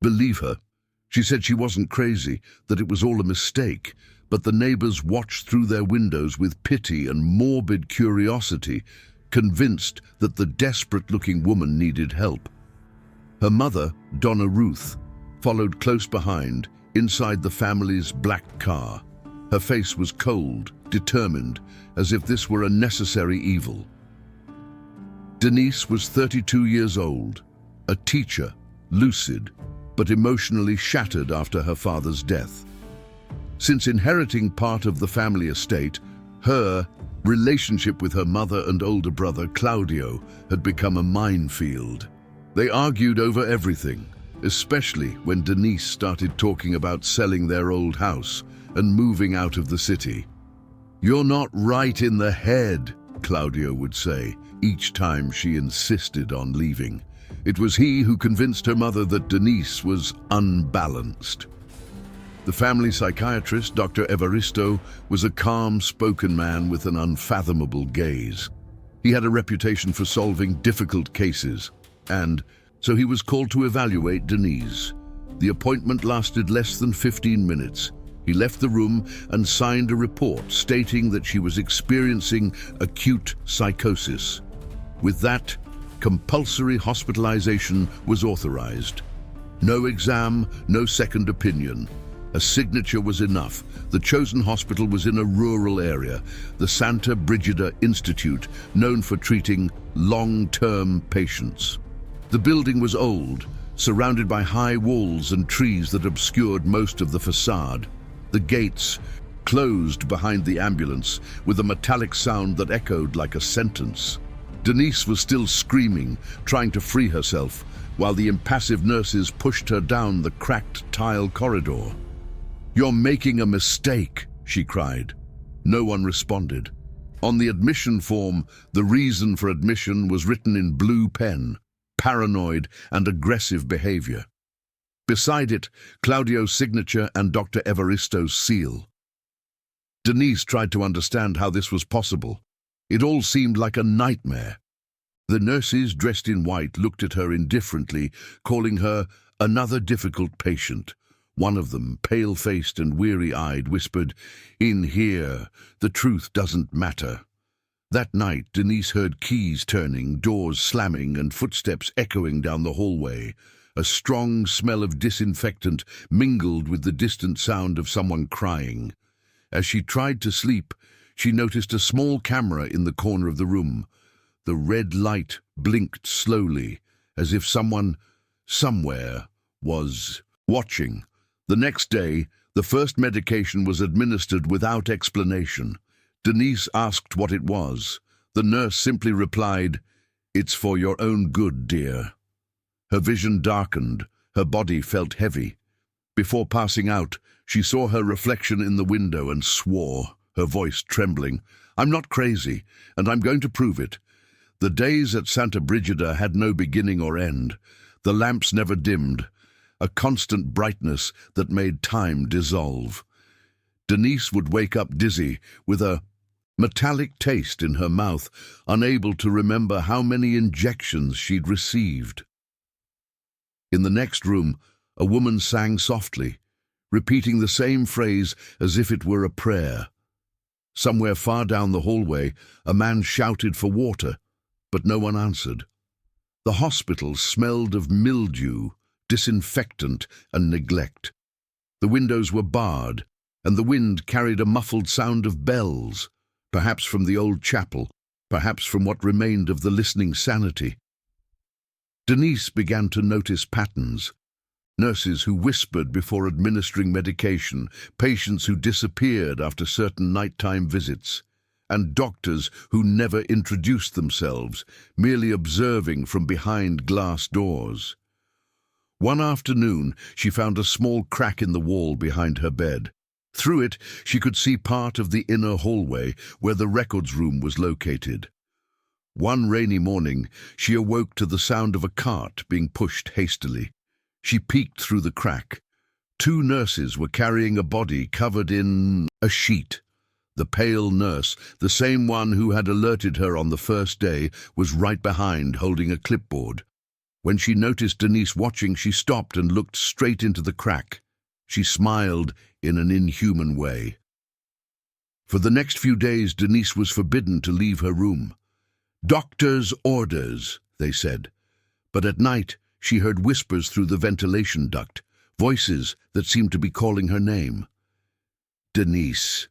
believe her. She said she wasn't crazy, that it was all a mistake, but the neighbors watched through their windows with pity and morbid curiosity, convinced that the desperate-looking woman needed help. Her mother, Donna Ruth, followed close behind, inside the family's black car. Her face was cold, determined, as if this were a necessary evil. Denise was 32 years old, a teacher, lucid, but emotionally shattered after her father's death. Since inheriting part of the family estate, her relationship with her mother and older brother, Claudio, had become a minefield. They argued over everything, especially when Denise started talking about selling their old house and moving out of the city. "You're not right in the head," Claudio would say, each time she insisted on leaving. It was he who convinced her mother that Denise was unbalanced. The family psychiatrist, Dr. Evaristo, was a calm-spoken man with an unfathomable gaze. He had a reputation for solving difficult cases, and so he was called to evaluate Denise. The appointment lasted less than 15 minutes. He left the room and signed a report stating that she was experiencing acute psychosis. With that, compulsory hospitalization was authorized. No exam, no second opinion. A signature was enough. The chosen hospital was in a rural area, the Santa Brigida Institute, known for treating long-term patients. The building was old, surrounded by high walls and trees that obscured most of the facade. The gates closed behind the ambulance with a metallic sound that echoed like a sentence. Denise was still screaming, trying to free herself, while the impassive nurses pushed her down the cracked tile corridor. "You're making a mistake," she cried. No one responded. On the admission form, the reason for admission was written in blue pen: paranoid and aggressive behavior. Beside it, Claudio's signature and Dr. Evaristo's seal. Denise tried to understand how this was possible. It all seemed like a nightmare. The nurses, dressed in white, looked at her indifferently, calling her another difficult patient. One of them, pale-faced and weary-eyed, whispered, "In here, the truth doesn't matter." That night, Denise heard keys turning, doors slamming, and footsteps echoing down the hallway. A strong smell of disinfectant mingled with the distant sound of someone crying. As she tried to sleep, she noticed a small camera in the corner of the room. The red light blinked slowly, as if someone, somewhere, was watching. The next day, the first medication was administered without explanation. Denise asked what it was. The nurse simply replied, "It's for your own good, dear." Her vision darkened, her body felt heavy. Before passing out, she saw her reflection in the window and swore, her voice trembling, "I'm not crazy, and I'm going to prove it." The days at Santa Brigida had no beginning or end. The lamps never dimmed, a constant brightness that made time dissolve. Denise would wake up dizzy, with a metallic taste in her mouth, unable to remember how many injections she'd received. In the next room, a woman sang softly, repeating the same phrase as if it were a prayer. Somewhere far down the hallway, a man shouted for water, but no one answered. The hospital smelled of mildew, disinfectant, and neglect. The windows were barred, and the wind carried a muffled sound of bells, perhaps from the old chapel, perhaps from what remained of the listening sanity. Denise began to notice patterns. Nurses who whispered before administering medication, patients who disappeared after certain nighttime visits, and doctors who never introduced themselves, merely observing from behind glass doors. One afternoon, she found a small crack in the wall behind her bed. Through it, she could see part of the inner hallway where the records room was located. One rainy morning, she awoke to the sound of a cart being pushed hastily. She peeked through the crack. 2 nurses were carrying a body covered in a sheet. The pale nurse, the same one who had alerted her on the first day, was right behind, holding a clipboard. When she noticed Denise watching, she stopped and looked straight into the crack. She smiled in an inhuman way. For the next few days, Denise was forbidden to leave her room. "Doctor's orders," they said. But at night, she heard whispers through the ventilation duct, voices that seemed to be calling her name. "Denise,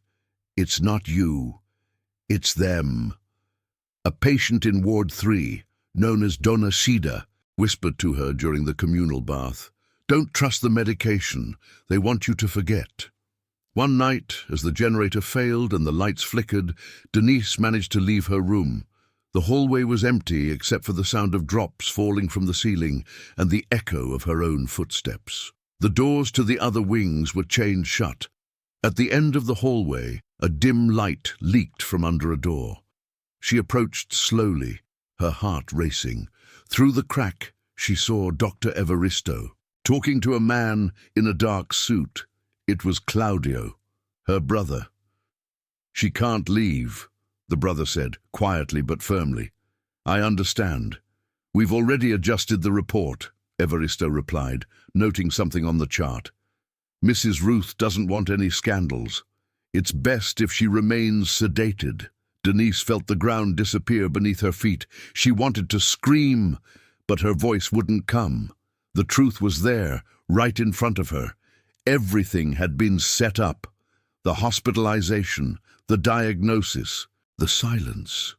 it's not you. It's them." A patient in Ward 3, known as Donna Sida, whispered to her during the communal bath, "Don't trust the medication. They want you to forget." One night, as the generator failed and the lights flickered, Denise managed to leave her room. The hallway was empty except for the sound of drops falling from the ceiling and the echo of her own footsteps. The doors to the other wings were chained shut. At the end of the hallway, a dim light leaked from under a door. She approached slowly, her heart racing. Through the crack, she saw Dr. Evaristo, talking to a man in a dark suit. It was Claudio, her brother. "She can't leave," the brother said, quietly but firmly. "I understand. We've already adjusted the report," Evaristo replied, noting something on the chart. "Mrs. Ruth doesn't want any scandals. It's best if she remains sedated." Denise felt the ground disappear beneath her feet. She wanted to scream, but her voice wouldn't come. The truth was there, right in front of her. Everything had been set up. The hospitalization, the diagnosis, the silence.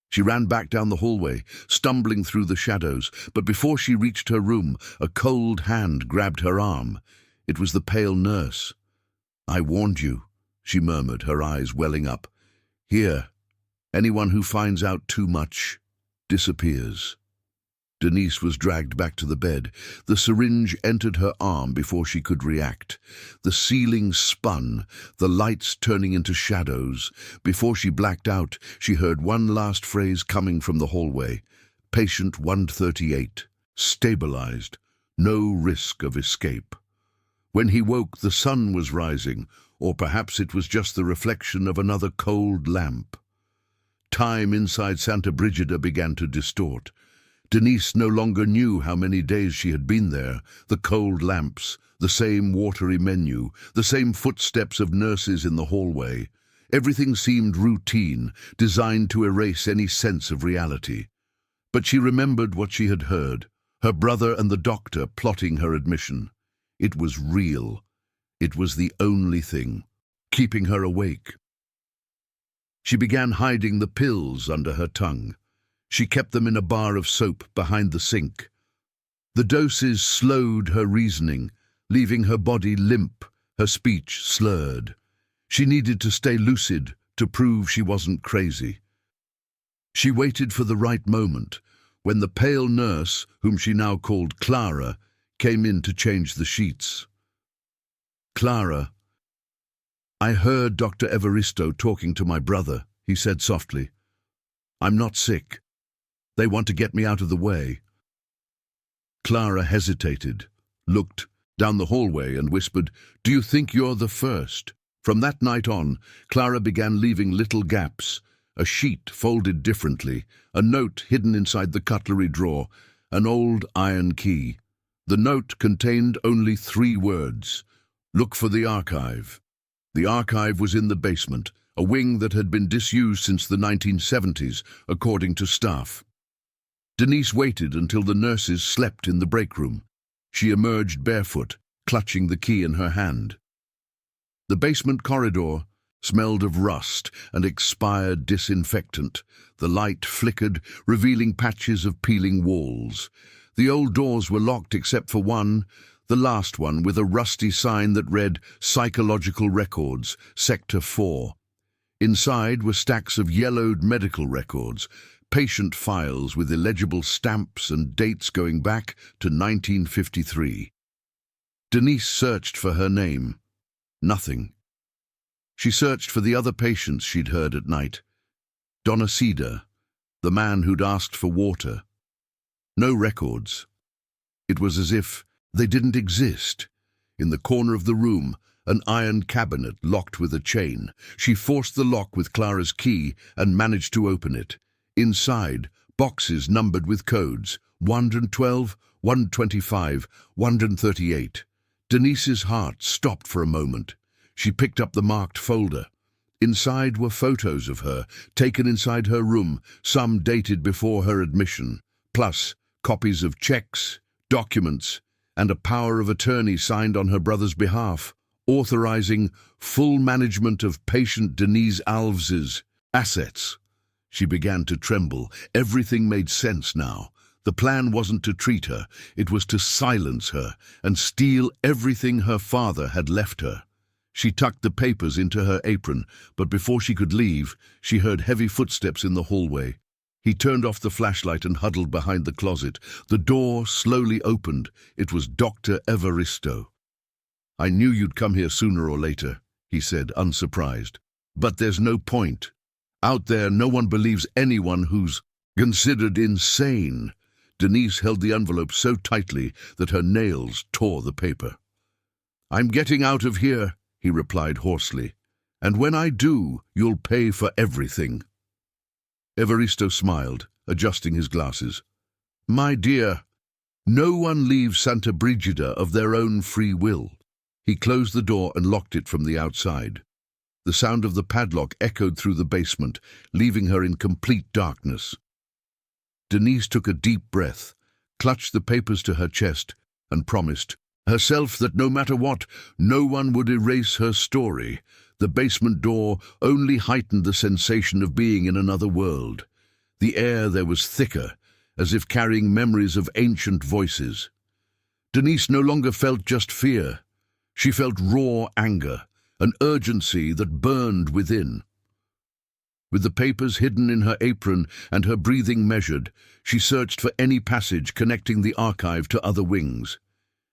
She ran back down the hallway, stumbling through the shadows, but before she reached her room, a cold hand grabbed her arm. It was the pale nurse. "I warned you," she murmured, her eyes welling up. "Here, anyone who finds out too much disappears." Denise was dragged back to the bed. The syringe entered her arm before she could react. The ceiling spun, the lights turning into shadows. Before she blacked out, she heard one last phrase coming from the hallway. "Patient 138, stabilized, no risk of escape." When he woke, the sun was rising, or perhaps it was just the reflection of another cold lamp. Time inside Santa Brigida began to distort. Denise no longer knew how many days she had been there. The cold lamps, the same watery menu, the same footsteps of nurses in the hallway. Everything seemed routine, designed to erase any sense of reality. But she remembered what she had heard, her brother and the doctor plotting her admission. It was real. It was the only thing keeping her awake. She began hiding the pills under her tongue. She kept them in a bar of soap behind the sink. The doses slowed her reasoning, leaving her body limp, her speech slurred. She needed to stay lucid to prove she wasn't crazy. She waited for the right moment, when the pale nurse, whom she now called Clara, came in to change the sheets. "Clara, I heard Dr. Evaristo talking to my brother," he said softly. "I'm not sick. They want to get me out of the way." Clara hesitated, looked down the hallway and whispered, "Do you think you're the first?" From that night on, Clara began leaving little gaps, a sheet folded differently, a note hidden inside the cutlery drawer, an old iron key. The note contained only 3 words: "Look for the archive." The archive was in the basement, a wing that had been disused since the 1970s, according to staff. Denise waited until the nurses slept in the break room. She emerged barefoot, clutching the key in her hand. The basement corridor smelled of rust and expired disinfectant. The light flickered, revealing patches of peeling walls. The old doors were locked except for one, the last one, with a rusty sign that read "Psychological Records, Sector 4. Inside were stacks of yellowed medical records, patient files with illegible stamps and dates going back to 1953. Denise searched for her name. Nothing. She searched for the other patients she'd heard at night. Donna Sida, the man who'd asked for water. No records. It was as if they didn't exist. In the corner of the room, an iron cabinet locked with a chain. She forced the lock with Clara's key and managed to open it. Inside, boxes numbered with codes, 112, 125, 138. Denise's heart stopped for a moment. She picked up the marked folder. Inside were photos of her, taken inside her room, some dated before her admission, plus copies of checks, documents, and a power of attorney signed on her brother's behalf, authorizing full management of patient Denise Alves's assets. She began to tremble. Everything made sense now. The plan wasn't to treat her, it was to silence her and steal everything her father had left her. She tucked the papers into her apron, but before she could leave, she heard heavy footsteps in the hallway. He turned off the flashlight and huddled behind the closet. The door slowly opened. It was Dr. Evaristo. "I knew you'd come here sooner or later," he said, unsurprised. "But there's no point. Out there, no one believes anyone who's considered insane." Denise held the envelope so tightly that her nails tore the paper. "I'm getting out of here," he replied hoarsely. "And when I do, you'll pay for everything." Evaristo smiled, adjusting his glasses. "My dear, no one leaves Santa Brigida of their own free will." He closed the door and locked it from the outside. The sound of the padlock echoed through the basement, leaving her in complete darkness. Denise took a deep breath, clutched the papers to her chest, and promised herself that no matter what, no one would erase her story. The basement door only heightened the sensation of being in another world. The air there was thicker, as if carrying memories of ancient voices. Denise no longer felt just fear. She felt raw anger, an urgency that burned within. With the papers hidden in her apron and her breathing measured, she searched for any passage connecting the archive to other wings.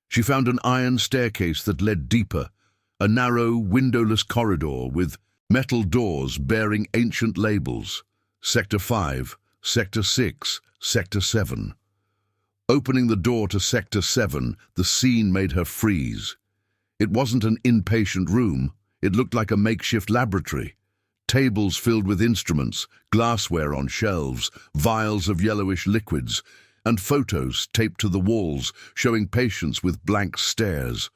She found an iron staircase that led deeper, a narrow, windowless corridor with metal doors bearing ancient labels: Sector 5, Sector 6, Sector 7. Opening the door to Sector 7, the scene made her freeze. It wasn't an inpatient room. It looked like a makeshift laboratory. Tables filled with instruments, glassware on shelves, vials of yellowish liquids, and photos taped to the walls showing patients with blank stares.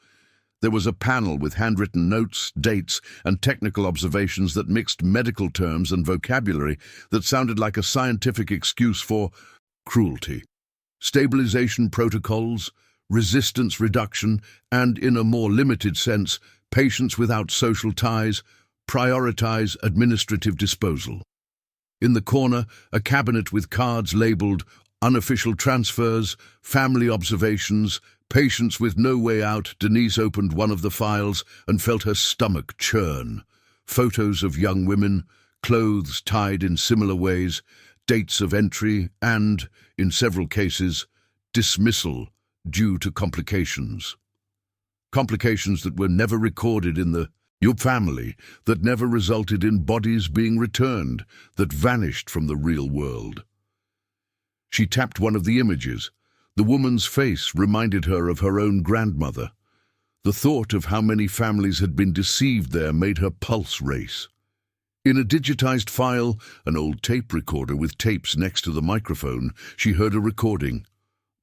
There was a panel with handwritten notes, dates, and technical observations that mixed medical terms and vocabulary that sounded like a scientific excuse for cruelty. Stabilization protocols, resistance reduction, and, in a more limited sense, patients without social ties, prioritize administrative disposal. In the corner, a cabinet with cards labeled unofficial transfers, family observations, patients with no way out. Denise opened one of the files and felt her stomach churn. Photos of young women, clothes tied in similar ways, dates of entry and, in several cases, dismissal due to complications. Complications that were never recorded in your family, that never resulted in bodies being returned, that vanished from the real world. She tapped one of the images. The woman's face reminded her of her own grandmother. The thought of how many families had been deceived there made her pulse race. In a digitized file, an old tape recorder with tapes next to the microphone, she heard a recording.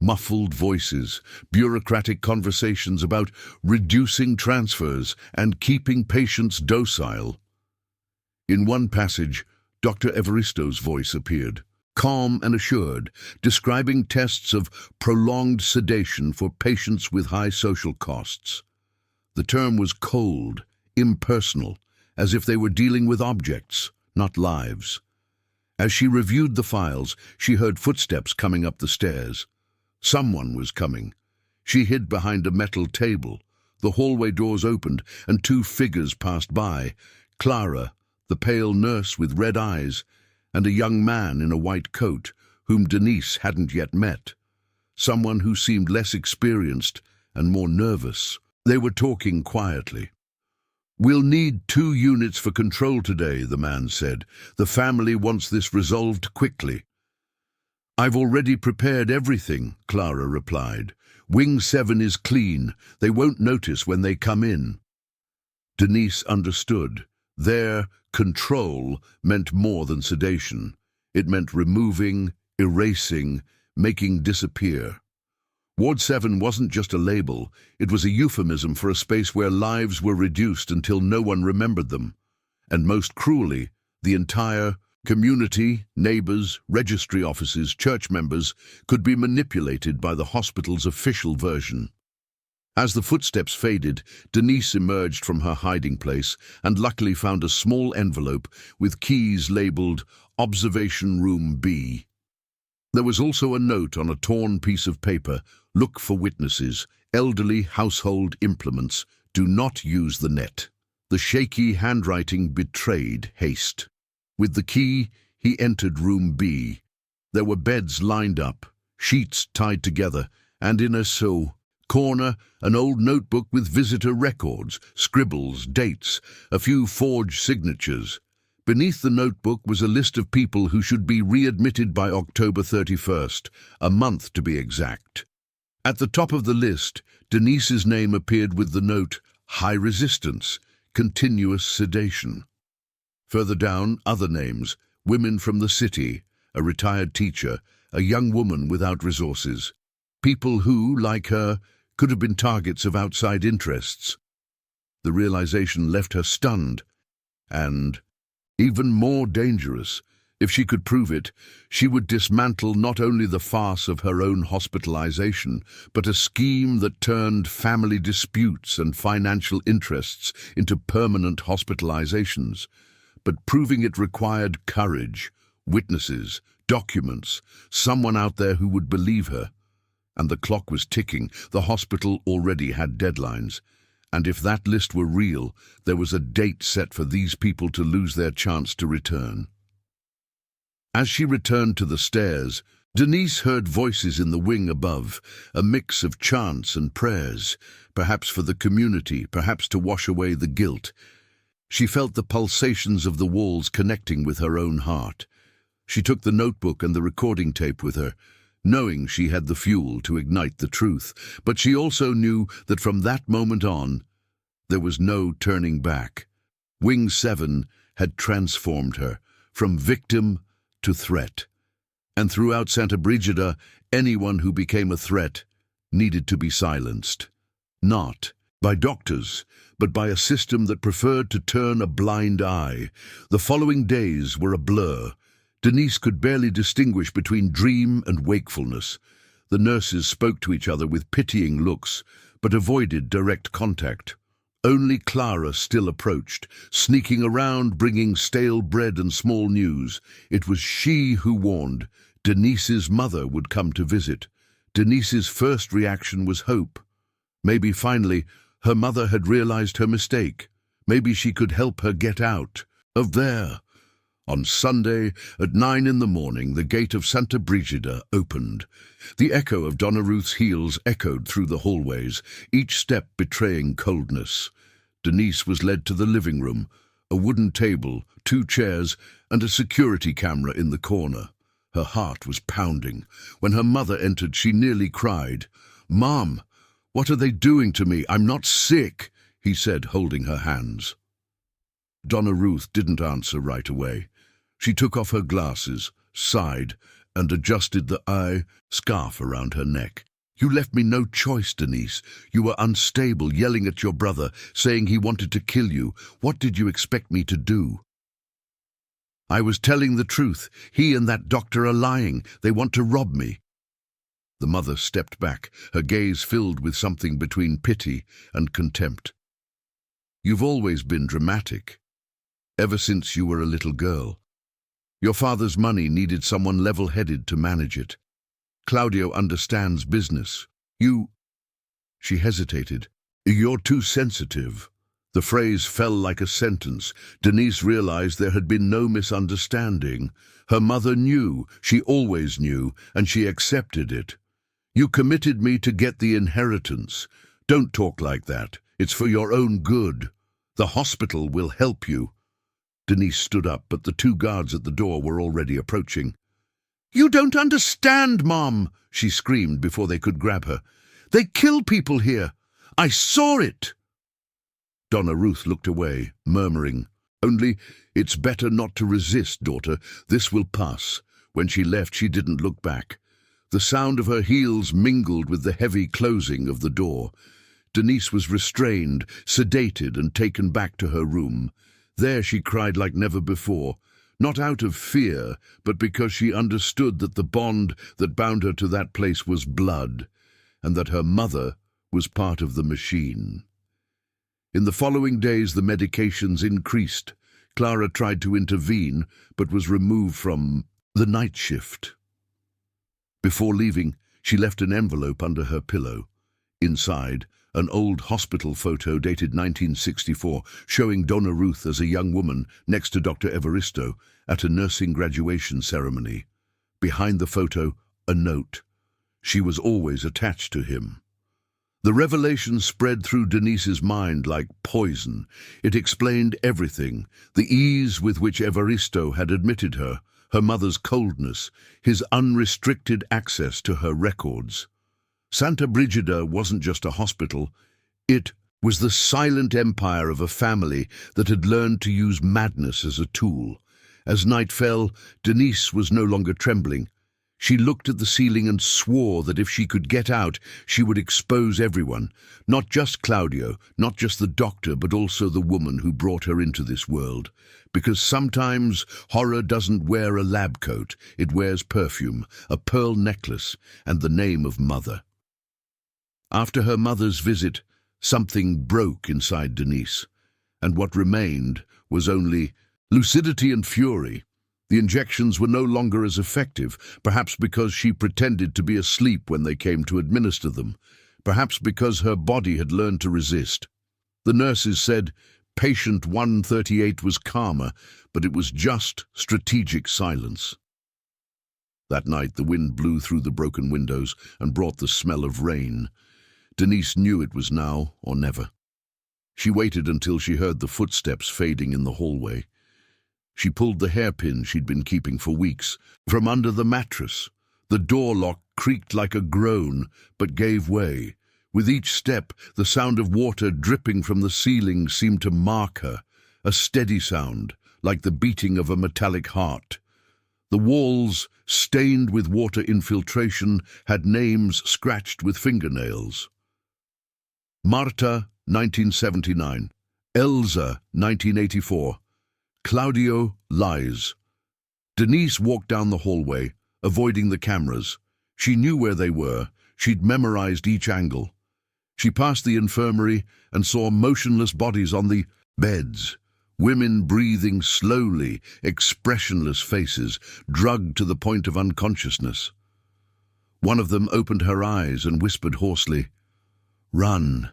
Muffled voices, bureaucratic conversations about reducing transfers and keeping patients docile. In one passage, Dr. Evaristo's voice appeared, calm and assured, describing tests of prolonged sedation for patients with high social costs. The term was cold, impersonal, as if they were dealing with objects, not lives. As she reviewed the files, she heard footsteps coming up the stairs. Someone was coming. She hid behind a metal table. The hallway doors opened, and two figures passed by. Clara, the pale nurse with red eyes, and a young man in a white coat, whom Denise hadn't yet met. Someone who seemed less experienced and more nervous. They were talking quietly. "We'll need 2 units for control today," the man said. "The family wants this resolved quickly." "I've already prepared everything," Clara replied. "Wing 7 is clean. They won't notice when they come in." Denise understood. Their control meant more than sedation. It meant removing, erasing, making disappear. Ward 7 wasn't just a label, it was a euphemism for a space where lives were reduced until no one remembered them. And most cruelly, the entire community, neighbors, registry offices, church members could be manipulated by the hospital's official version. As the footsteps faded, Denise emerged from her hiding place and luckily found a small envelope with keys labeled Observation Room B. There was also a note on a torn piece of paper: look for witnesses, elderly household implements, do not use the net. The shaky handwriting betrayed haste. With the key, he entered room B. There were beds lined up, sheets tied together, and in a corner, an old notebook with visitor records, scribbles, dates, a few forged signatures. Beneath the notebook was a list of people who should be readmitted by October 31st, a month to be exact. At the top of the list, Denise's name appeared with the note, high resistance, continuous sedation. Further down, other names: women from the city, a retired teacher, a young woman without resources. People who, like her, could have been targets of outside interests. The realization left her stunned, and, even more dangerous, if she could prove it, she would dismantle not only the farce of her own hospitalization, but a scheme that turned family disputes and financial interests into permanent hospitalizations. But proving it required courage, witnesses, documents, someone out there who would believe her. And the clock was ticking. The hospital already had deadlines. And if that list were real, there was a date set for these people to lose their chance to return. As she returned to the stairs, Denise heard voices in the wing above, a mix of chants and prayers, perhaps for the community, perhaps to wash away the guilt. She felt the pulsations of the walls connecting with her own heart. She took the notebook and the recording tape with her, knowing she had the fuel to ignite the truth, but she also knew that from that moment on, there was no turning back. Wing 7 had transformed her, from victim to threat. And throughout Santa Brigida, anyone who became a threat needed to be silenced. Not by doctors, but by a system that preferred to turn a blind eye. The following days were a blur. Denise could barely distinguish between dream and wakefulness. The nurses spoke to each other with pitying looks, but avoided direct contact. Only Clara still approached, sneaking around, bringing stale bread and small news. It was she who warned. Denise's mother would come to visit. Denise's first reaction was hope. Maybe finally her mother had realized her mistake. Maybe she could help her get out of there. On Sunday, at 9 in the morning, the gate of Santa Brigida opened. The echo of Donna Ruth's heels echoed through the hallways, each step betraying coldness. Denise was led to the living room, a wooden table, 2 chairs, and a security camera in the corner. Her heart was pounding. When her mother entered, she nearly cried. "Mom, what are they doing to me? I'm not sick," he said, holding her hands. Donna Ruth didn't answer right away. She took off her glasses, sighed, and adjusted the eye scarf around her neck. "You left me no choice, Denise. You were unstable, yelling at your brother, saying he wanted to kill you. What did you expect me to do?" "I was telling the truth. He and that doctor are lying. They want to rob me." The mother stepped back, her gaze filled with something between pity and contempt. "You've always been dramatic, ever since you were a little girl. Your father's money needed someone level-headed to manage it. Claudio understands business. She hesitated. "You're too sensitive." The phrase fell like a sentence. Denise realized there had been no misunderstanding. Her mother knew, she always knew, and she accepted it. "You committed me to get the inheritance. Don't talk like that. It's for your own good. The hospital will help you." Denise stood up, but the 2 guards at the door were already approaching. "You don't understand, Mom," she screamed before they could grab her. "They kill people here. I saw it." Donna Ruth looked away, murmuring, "Only, it's better not to resist, daughter. This will pass." When she left, she didn't look back. The sound of her heels mingled with the heavy closing of the door. Denise was restrained, sedated, and taken back to her room. There she cried like never before, not out of fear, but because she understood that the bond that bound her to that place was blood, and that her mother was part of the machine. In the following days, the medications increased. Clara tried to intervene, but was removed from the night shift. Before leaving, she left an envelope under her pillow. Inside, an old hospital photo dated 1964, showing Donna Ruth as a young woman next to Dr. Evaristo at a nursing graduation ceremony. Behind the photo, a note. She was always attached to him. The revelation spread through Denise's mind like poison. It explained everything: the ease with which Evaristo had admitted her, her mother's coldness, his unrestricted access to her records. Santa Brigida wasn't just a hospital. It was the silent empire of a family that had learned to use madness as a tool. As night fell, Denise was no longer trembling. She looked at the ceiling and swore that if she could get out, she would expose everyone. Not just Claudio, not just the doctor, but also the woman who brought her into this world. Because sometimes horror doesn't wear a lab coat, it wears perfume, a pearl necklace, and the name of mother. After her mother's visit, something broke inside Denise, and what remained was only lucidity and fury. The injections were no longer as effective, perhaps because she pretended to be asleep when they came to administer them, perhaps because her body had learned to resist. The nurses said patient 138 was calmer, but it was just strategic silence. That night the wind blew through the broken windows and brought the smell of rain. Denise knew it was now or never. She waited until she heard the footsteps fading in the hallway. She pulled the hairpin she'd been keeping for weeks from under the mattress. The door lock creaked like a groan, but gave way. With each step, the sound of water dripping from the ceiling seemed to mark her, a steady sound, like the beating of a metallic heart. The walls, stained with water infiltration, had names scratched with fingernails. Marta, 1979. Elsa, 1984. Claudio lies. Denise walked down the hallway, avoiding the cameras. She knew where they were. She'd memorized each angle. She passed the infirmary and saw motionless bodies on the beds. Women breathing slowly, expressionless faces, drugged to the point of unconsciousness. One of them opened her eyes and whispered hoarsely, "Run,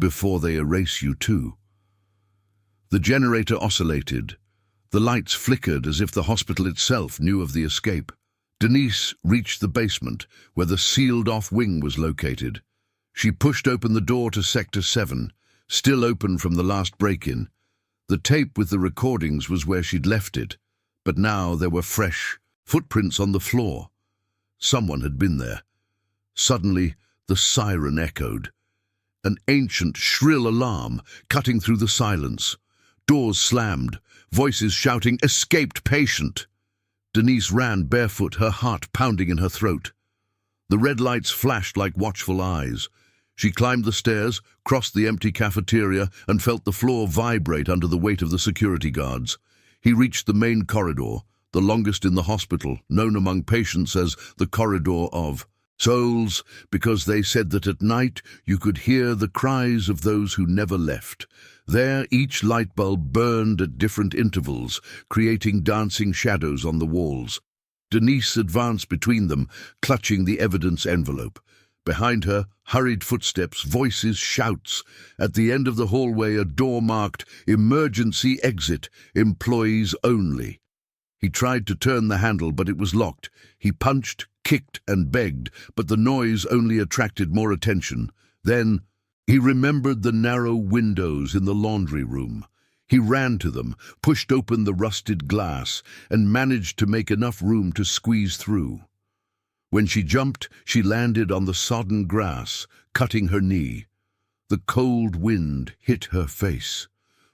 before they erase you too." The generator oscillated. The lights flickered as if the hospital itself knew of the escape. Denise reached the basement, where the sealed-off wing was located. She pushed open the door to Sector 7, still open from the last break-in. The tape with the recordings was where she'd left it, but now there were fresh footprints on the floor. Someone had been there. Suddenly, the siren echoed. An ancient, shrill alarm cutting through the silence. Doors slammed, voices shouting, "Escaped patient!" Denise ran barefoot, her heart pounding in her throat. The red lights flashed like watchful eyes. She climbed the stairs, crossed the empty cafeteria, and felt the floor vibrate under the weight of the security guards. He reached the main corridor, the longest in the hospital, known among patients as the Corridor of Souls, because they said that at night you could hear the cries of those who never left. There, each light bulb burned at different intervals, creating dancing shadows on the walls. Denise advanced between them, clutching the evidence envelope. Behind her, hurried footsteps, voices, shouts. At the end of the hallway, a door marked "Emergency Exit, Employees Only." He tried to turn the handle, but it was locked. He punched, kicked, and begged, but the noise only attracted more attention. Then he remembered the narrow windows in the laundry room. He ran to them, pushed open the rusted glass, and managed to make enough room to squeeze through. When she jumped, she landed on the sodden grass, cutting her knee. The cold wind hit her face.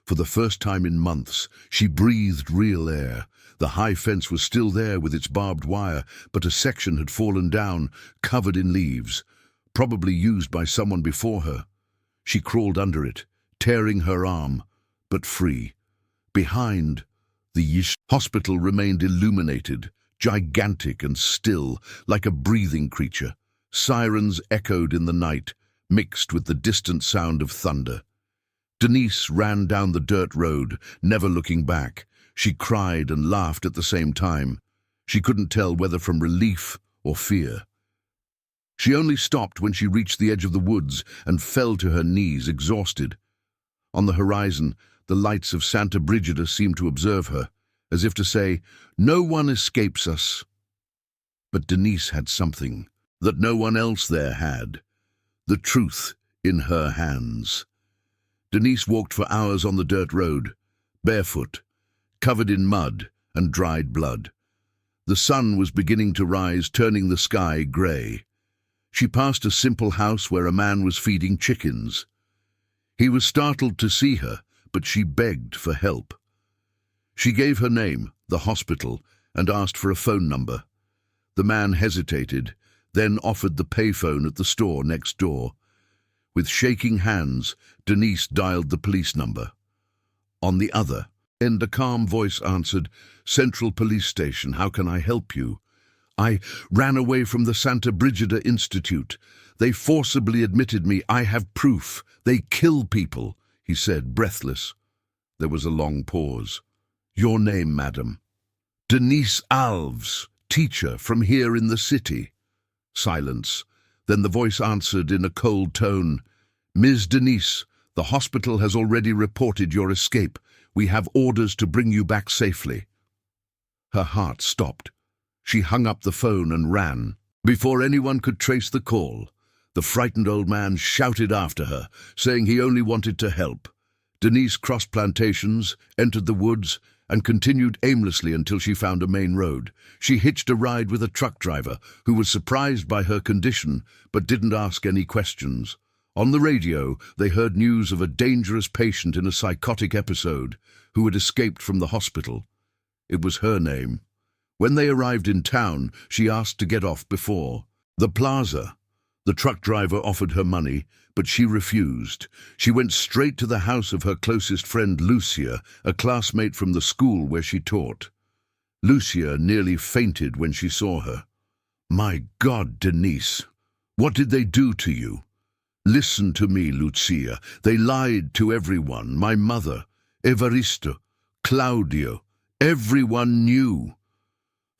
For the first time in months, she breathed real air. The high fence was still there with its barbed wire, but a section had fallen down, covered in leaves, probably used by someone before her. She crawled under it, tearing her arm, but free. Behind, the hospital remained illuminated, gigantic and still, like a breathing creature. Sirens echoed in the night, mixed with the distant sound of thunder. Denise ran down the dirt road, never looking back. She cried and laughed at the same time. She couldn't tell whether from relief or fear. She only stopped when she reached the edge of the woods and fell to her knees, exhausted. On the horizon, the lights of Santa Brigida seemed to observe her, as if to say, "No one escapes us." But Denise had something that no one else there had, the truth in her hands. Denise walked for hours on the dirt road, barefoot, covered in mud and dried blood. The sun was beginning to rise, turning the sky grey. She passed a simple house where a man was feeding chickens. He was startled to see her, but she begged for help. She gave her name, the hospital, and asked for a phone number. The man hesitated, then offered the payphone at the store next door. With shaking hands, Denise dialed the police number. On the other end, a calm voice answered, "Central Police Station, how can I help you?" "I ran away from the Santa Brigida Institute. They forcibly admitted me. I have proof. They kill people," he said, breathless. There was a long pause. "Your name, madam?" "Denise Alves, teacher from here in the city." Silence. Then the voice answered in a cold tone, "Ms. Denise, the hospital has already reported your escape. We have orders to bring you back safely." Her heart stopped. She hung up the phone and ran. Before anyone could trace the call, the frightened old man shouted after her, saying he only wanted to help. Denise crossed plantations, entered the woods, and continued aimlessly until she found a main road. She hitched a ride with a truck driver, who was surprised by her condition, but didn't ask any questions. On the radio, they heard news of a dangerous patient in a psychotic episode who had escaped from the hospital. It was her name. When they arrived in town, she asked to get off before the plaza. The truck driver offered her money, but she refused. She went straight to the house of her closest friend Lucia, a classmate from the school where she taught. Lucia nearly fainted when she saw her. "My God, Denise, what did they do to you?" "Listen to me, Lucia. They lied to everyone. My mother, Evaristo, Claudio. Everyone knew."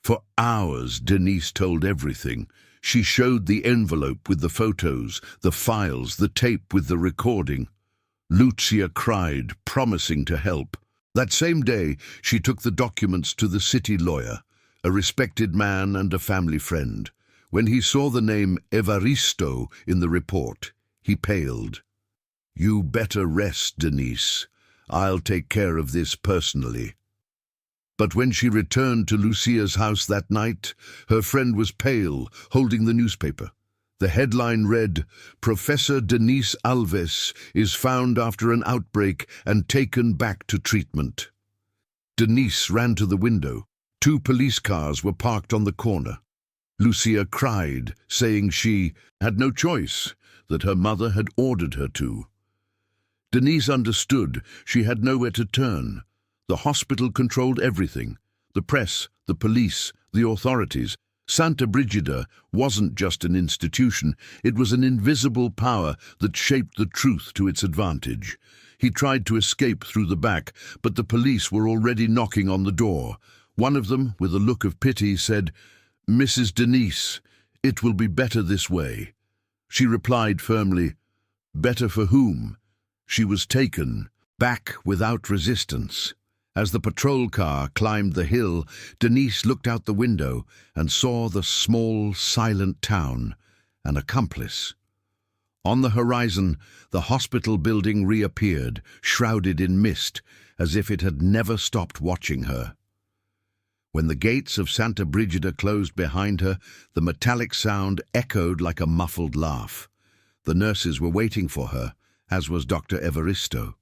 For hours, Denise told everything. She showed the envelope with the photos, the files, the tape with the recording. Lucia cried, promising to help. That same day, she took the documents to the city lawyer, a respected man and a family friend. When he saw the name Evaristo in the report, he paled. "You better rest, Denise. I'll take care of this personally." But when she returned to Lucia's house that night, her friend was pale, holding the newspaper. The headline read, "Professor Denise Alves is found after an outbreak and taken back to treatment." Denise ran to the window. 2 police cars were parked on the corner. Lucia cried, saying she had no choice, that her mother had ordered her to. Denise understood she had nowhere to turn. The hospital controlled everything: the press, the police, the authorities. Santa Brigida wasn't just an institution, it was an invisible power that shaped the truth to its advantage. He tried to escape through the back, but the police were already knocking on the door. One of them, with a look of pity, said, "Mrs. Denise, it will be better this way." She replied firmly, "Better for whom?" She was taken back without resistance. As the patrol car climbed the hill, Denise looked out the window and saw the small, silent town, an accomplice. On the horizon, the hospital building reappeared, shrouded in mist, as if it had never stopped watching her. When the gates of Santa Brigida closed behind her, the metallic sound echoed like a muffled laugh. The nurses were waiting for her, as was Dr. Evaristo.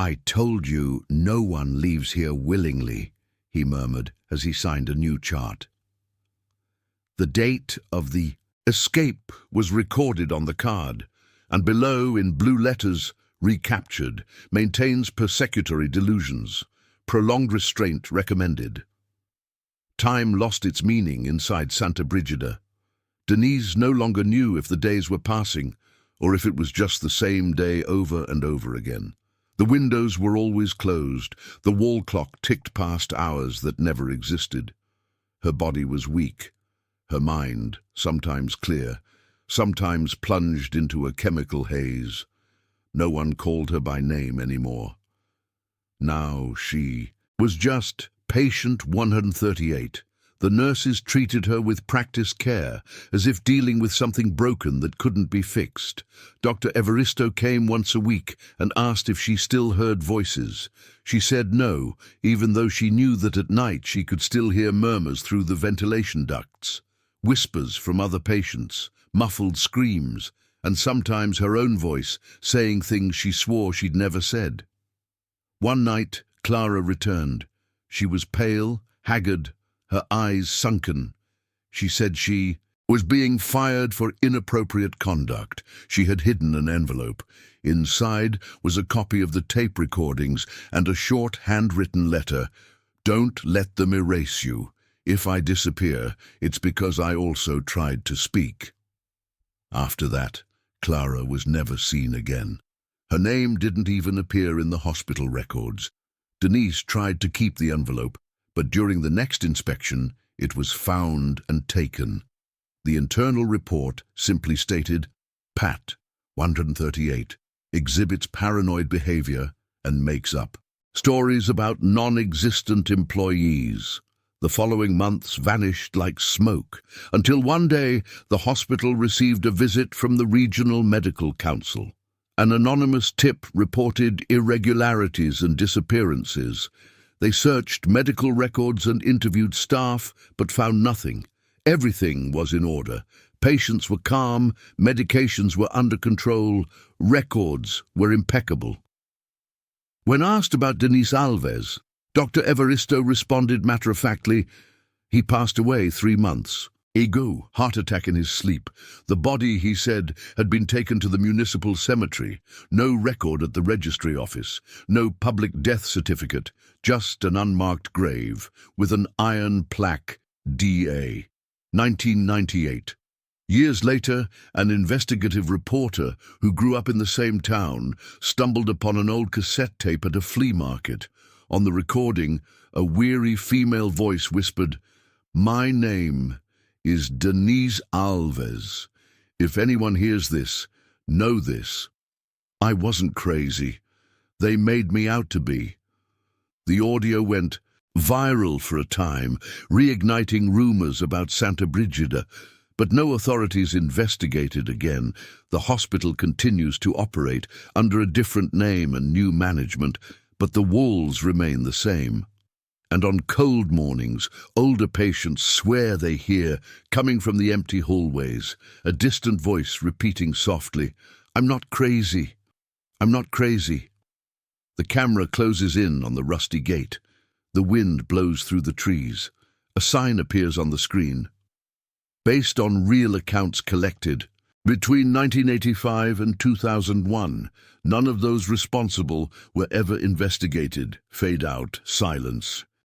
"I told you no one leaves here willingly," he murmured as he signed a new chart. The date of the escape was recorded on the card, and below, in blue letters, "Recaptured, maintains persecutory delusions. Prolonged restraint recommended." Time lost its meaning inside Santa Brigida. Denise no longer knew if the days were passing, or if it was just the same day over and over again. The windows were always closed, the wall clock ticked past hours that never existed. Her body was weak, her mind, sometimes clear, sometimes plunged into a chemical haze. No one called her by name anymore. Now she was just patient 138. The nurses treated her with practiced care, as if dealing with something broken that couldn't be fixed. Dr. Evaristo came once a week and asked if she still heard voices. She said no, even though she knew that at night she could still hear murmurs through the ventilation ducts, whispers from other patients, muffled screams, and sometimes her own voice saying things she swore she'd never said. One night, Clara returned. She was pale, haggard, her eyes sunken. She said she was being fired for inappropriate conduct. She had hidden an envelope. Inside was a copy of the tape recordings and a short handwritten letter. "Don't let them erase you. If I disappear, it's because I also tried to speak." After that, Clara was never seen again. Her name didn't even appear in the hospital records. Denise tried to keep the envelope, but during the next inspection, it was found and taken. The internal report simply stated, "Pat, 138, exhibits paranoid behavior and makes up stories about non-existent employees." The following months vanished like smoke, until one day the hospital received a visit from the Regional Medical Council. An anonymous tip reported irregularities and disappearances. They searched medical records and interviewed staff, but found nothing. Everything was in order. Patients were calm, medications were under control, records were impeccable. When asked about Denise Alves, Dr. Evaristo responded matter-of-factly, "He passed away 3 months. Ego, heart attack in his sleep. The body," he said, "had been taken to the municipal cemetery. No record at the registry office. No public death certificate. Just an unmarked grave with an iron plaque, D.A. 1998. Years later, an investigative reporter who grew up in the same town stumbled upon an old cassette tape at a flea market. On the recording, a weary female voice whispered, "My name is Denise Alves. If anyone hears this, know this. I wasn't crazy. They made me out to be." The audio went viral for a time, reigniting rumors about Santa Brigida, but no authorities investigated again. The hospital continues to operate under a different name and new management, but the walls remain the same. And on cold mornings, older patients swear they hear, coming from the empty hallways, a distant voice repeating softly, "I'm not crazy. I'm not crazy." The camera closes in on the rusty gate. The wind blows through the trees. A sign appears on the screen. Based on real accounts collected, between 1985 and 2001, none of those responsible were ever investigated. Fade out, silence.